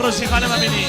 روشی خانم امینی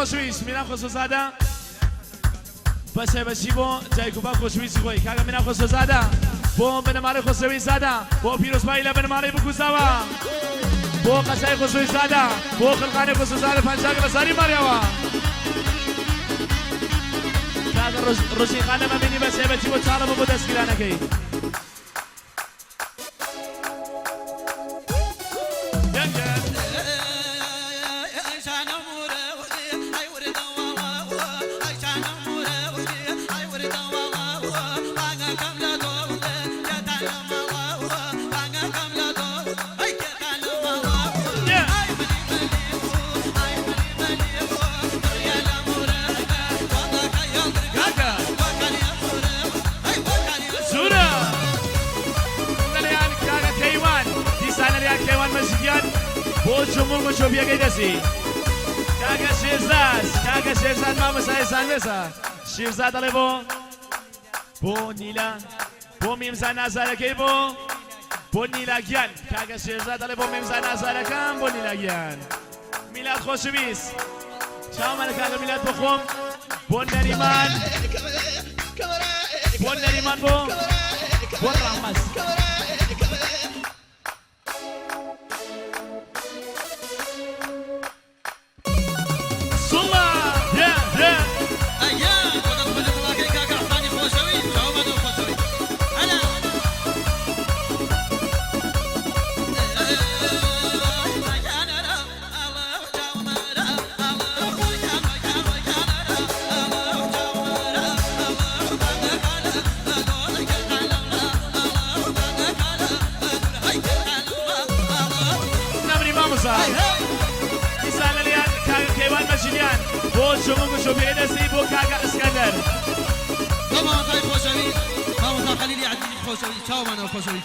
خوشویس میرم خوشو زدم بچه بچی با جای کوبا خوشویسی خوی که میرم خوشو زدم با من مال خوشویس زدم با پیروز بایلا من مال بکوزاوا با قصای خوشویس زدم با خلقان خوشو زدم پنجاه بساری ماریا که روشی خانم امینی بچه بچی با چهار با دستگیرانه کی شمول مشو بیا گیدسی کاغا شیرزاد ما مسای سانمسا شیرزاد علی بو نیلا بو میمزان نظرکی بو نیلا گیان کاغا شیرزاد علی بو میمزان نظرکم بو نیلا گیان میلاد خوشویس چاو من کاغا میلاد بخوم بو نریمان بو رحمس شما شو بیادسی بو کاغا اسکندر طبعا خیلی خوشحالی ما خلیلی عدیدی خوشحالی چاو منو خوشحالی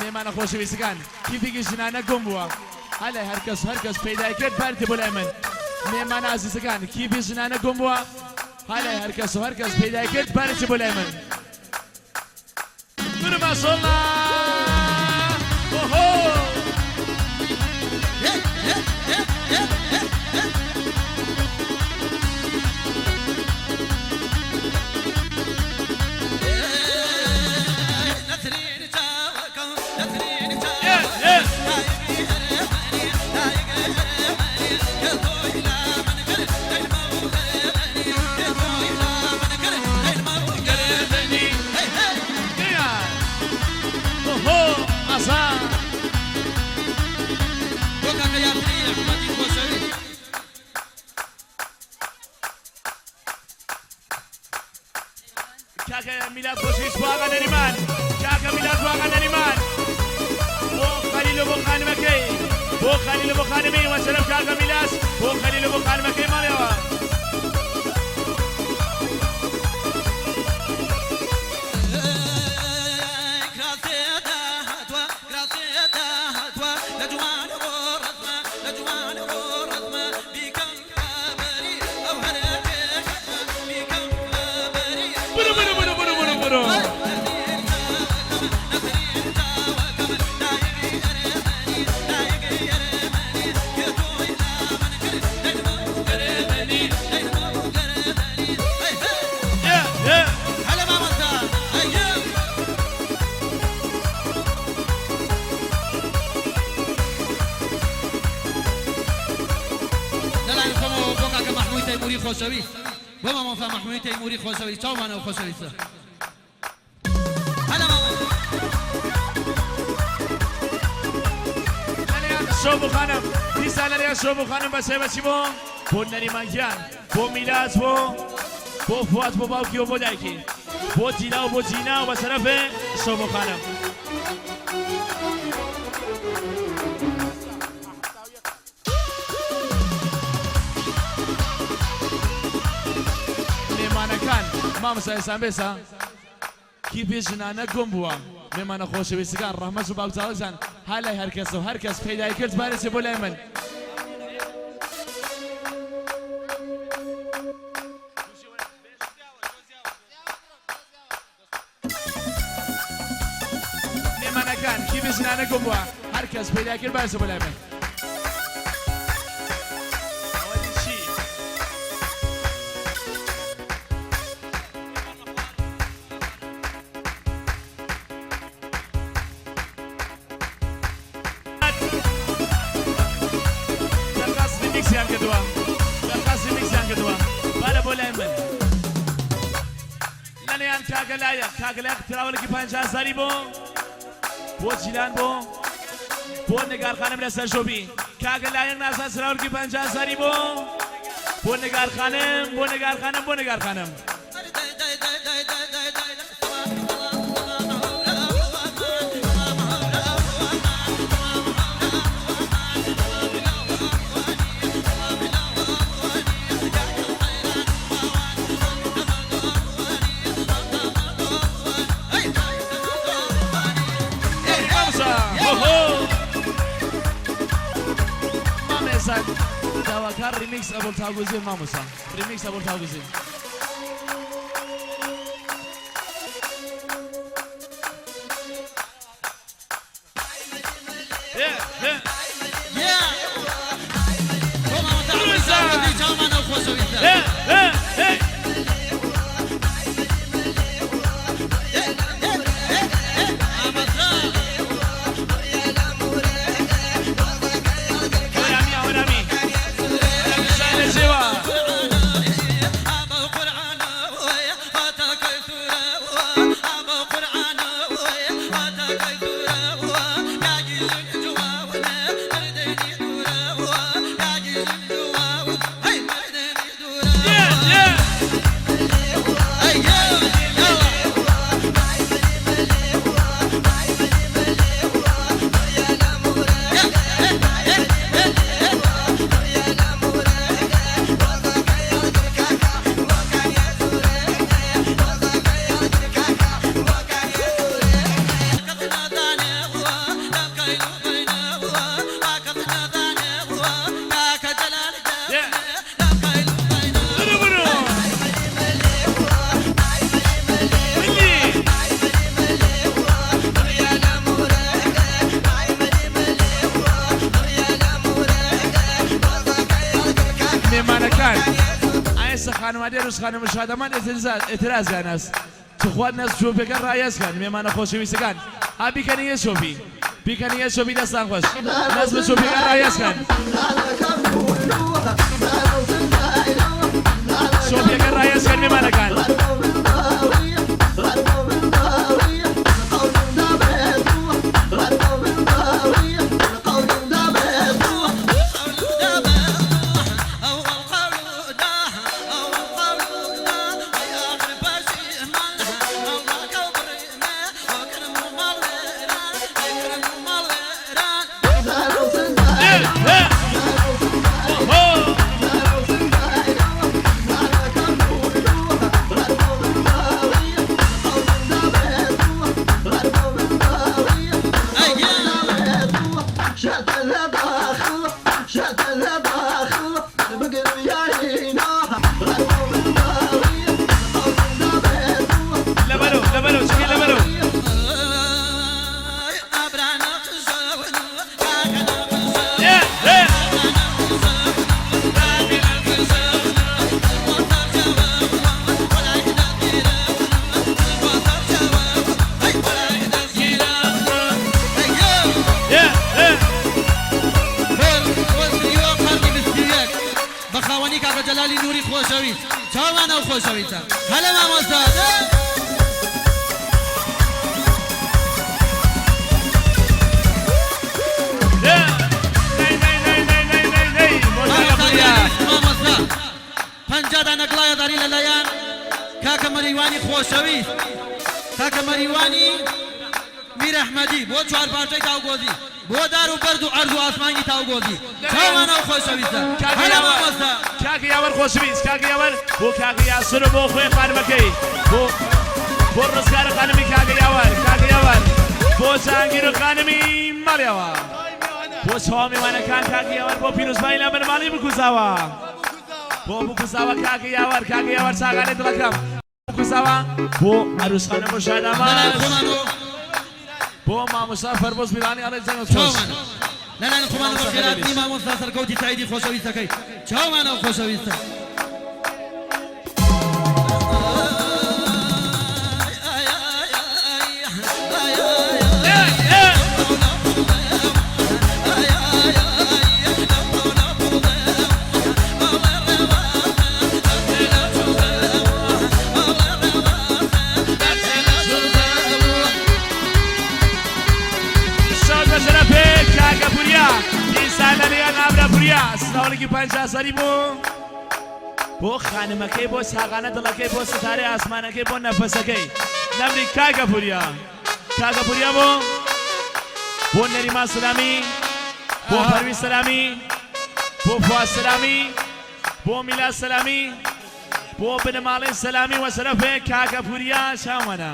میمانا خوشحالی سکن کیفی که جنانه گم بوا حالا هر کس پیدا کرد پرتی بوله من میمانا عزیز سکن کیفی جنانه گم بوا حالا هر کس پیدا کرد پرتی بوله من برو ما صلنا اوهو میلاد خوشیش با آقا نریمان کاکا میلاد با آقا نریمان بو خلیل بو خانمکی بو خلیل بو خانمی و سلام کاکا میلاد بو خلیل بو خانمکی مالیوا خوشوی با ما فهم محمود تیموری خوشوی چاو منو خوشوی سر شوبو خانم دیسالری شوبو خانم بچه بو نریمانگیان بو میلاد بو فواد بو باوکی و بو دایکی بو تیلا و بو جینا و به طرف شوبو خانم میمانکان مامۆستا ئێسان بێسا کی پێشنانە گۆم بووە مێمانە خۆشەویستەکان ڕەحمەت و باوچاوەکان ها لای هەرکەس و هەرکەس پەیدای کرد بارێچێ بۆ لای من مێمانەکان کی پێشنانە گۆم بووە هەرکەس پەیدای کرد بارێچێ بۆ لای من کاگلایک تراولکی 50,000 بۆ جیلان بۆ نگارخانم لەسەر شۆبی کاگلایک ناسا تراولکی 50,000 بۆ نگارخانم داواکار ریمیکس ئەبڵ تاگوزین مامۆستا ریمیکس ئەبڵ تاگوزین خانواده روز خانم شادمان اعتراض است تو خود نز شوپیکان رایز کن میمان خوشویستگان ها بیکنی شوپی دستان خوش نز شوپیکان رایز کن شوپیکان رایز کن میمان کن جلالی نوری خوشویت چاوان او خوشویت هلا مامۆستا هیواداری لەلایەن کاکە مەریوانی خۆشەویست کاکە مەریوانی میر ئەحمەدی بۆ چوار پارچەی تاوگۆزی بۆ دار و بەرد و عەرز و ئاسمانی تاوگۆزی چاوانەوە خۆشەویستە هەلا مامۆستا کاکە یاوەر خۆشەویست کاکە یاوەر بۆ کاکە یاسر و بۆ خۆی خانمەکەی بۆ ڕزگارە خانمی کاکە یاوەر بۆ جانگیر و خانمی مەڵیەوە بۆ چاوا میوانەکان کاکە یاوەر بۆ پیرۆزبانی لە بنەماڵی بکوزاوە بۆ بکوزاوە کاکە یاوەر چاغانەی دڵەکەم بکوزاوە بۆ عروسخانە بۆ شاداماش بۆ مامۆستا فەربۆز میرانی ئەڵێ جەنگ خۆش لەلایەن خۆمانە بەخێراتنی مامۆستا سەرکەوتی تاییدی خۆشەویستەکەی چاوانەوە خۆشەویستە سلااوەڵێکی 50 سەری بۆ خانمەکەی بۆ چاغانە دڵەکەی بۆ ستارەی ئاسمانەکەی بۆ نەفەسەکەی نەمری کاکە پوریا بۆ نەریمان سلامی بۆ فەروی سلامی بۆ فواد سلامی بۆ میلاد سلامی بۆ بنەماڵی سلامی وە سەرەفێ کاکە پوریا چاوانە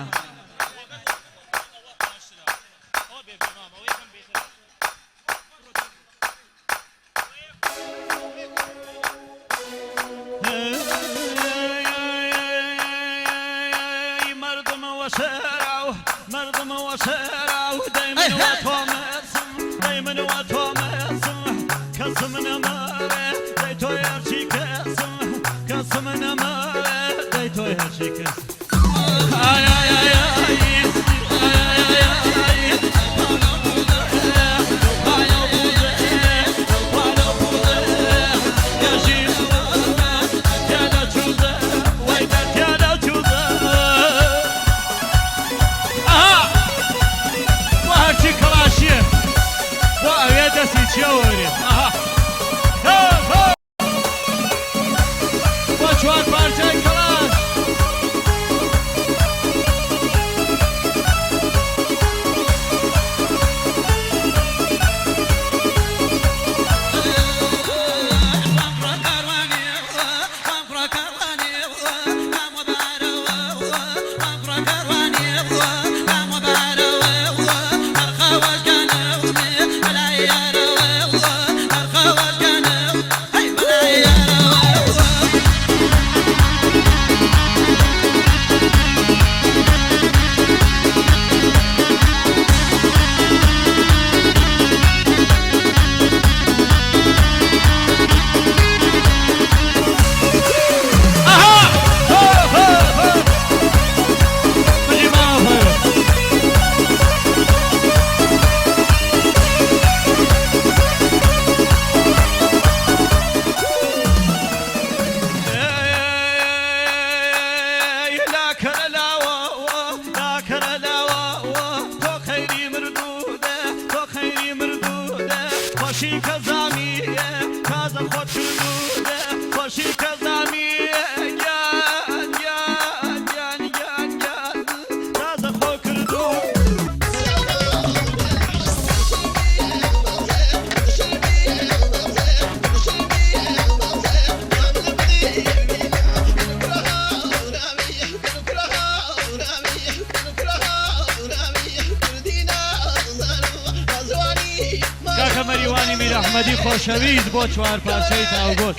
مەریوانی میر ئەحمەدی خۆشەویست بۆ چوار پارچەی تاوگۆز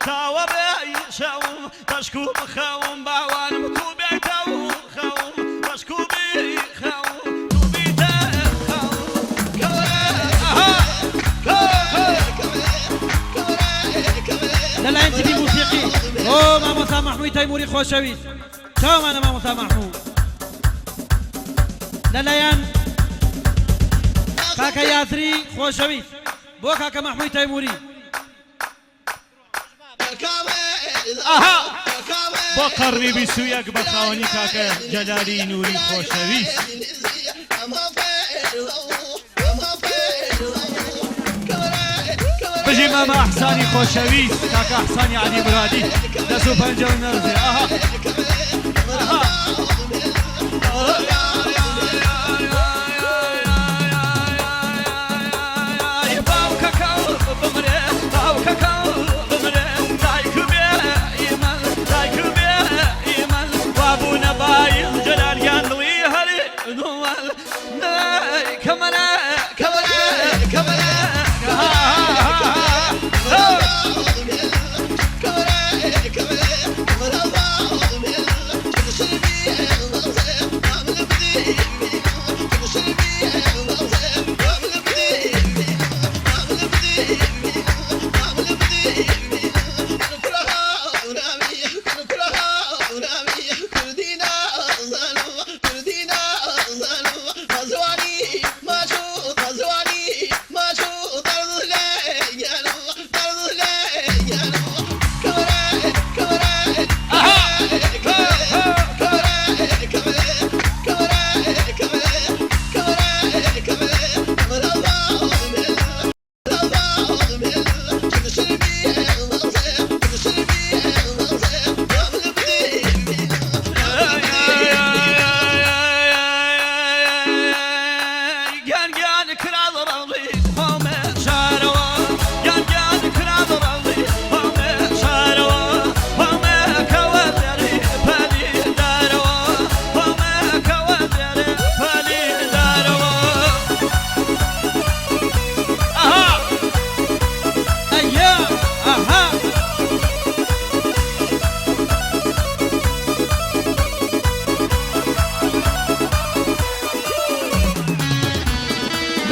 Tower محموی تیموری خۆشەویست چاوانە مامۆستا محموود لەلایەن کاکە یاسری خۆشەویست بۆ کاکە محموی تیموری ئاها بۆ قەڕنی 21 بە خاوەنی کاکە جەلالی نووری خۆشەویست بژی مامە ئەحسانی خۆشەویست کاکە ئەحسانی عەلی مرادی دەست و پەنجە و نەرزێ ئاها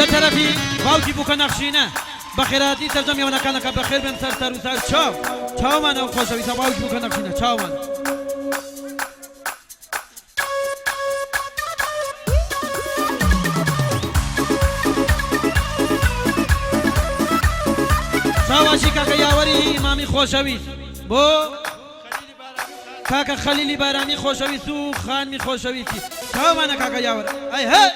لطرفی باوکی بوکە نەخشینە بەخێراتی سەرجەمیەوەنەکانەکە بەخێر بن سەر و سەر چاومان ئەو خۆشەویستە باوکی بوکە نەخشینە چاومان چاواشی کاکە یاوەری ئیمامی خۆشەویست بۆ کاکە خەلیلی بارانی خۆشەویست و خانمی خۆشەویستی چاومانە کاکە یاوەر ئەی هەی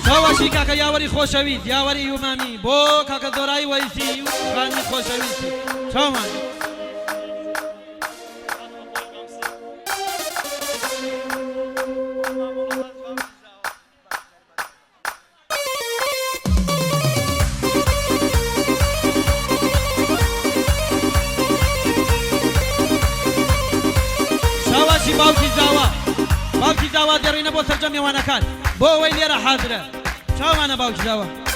چاواشی کاکە یاوەری خۆشەویست یاوەری ئیمامی بۆ کاکە زۆرایی وەیسی و خانمی خۆشەویستی چاومان چاواشی باوکی زاوا دەڕێنە بۆ سەرجەم میوانەکان بۆ ئەوەی لێرە حاضرە چاوانە باوکی داوە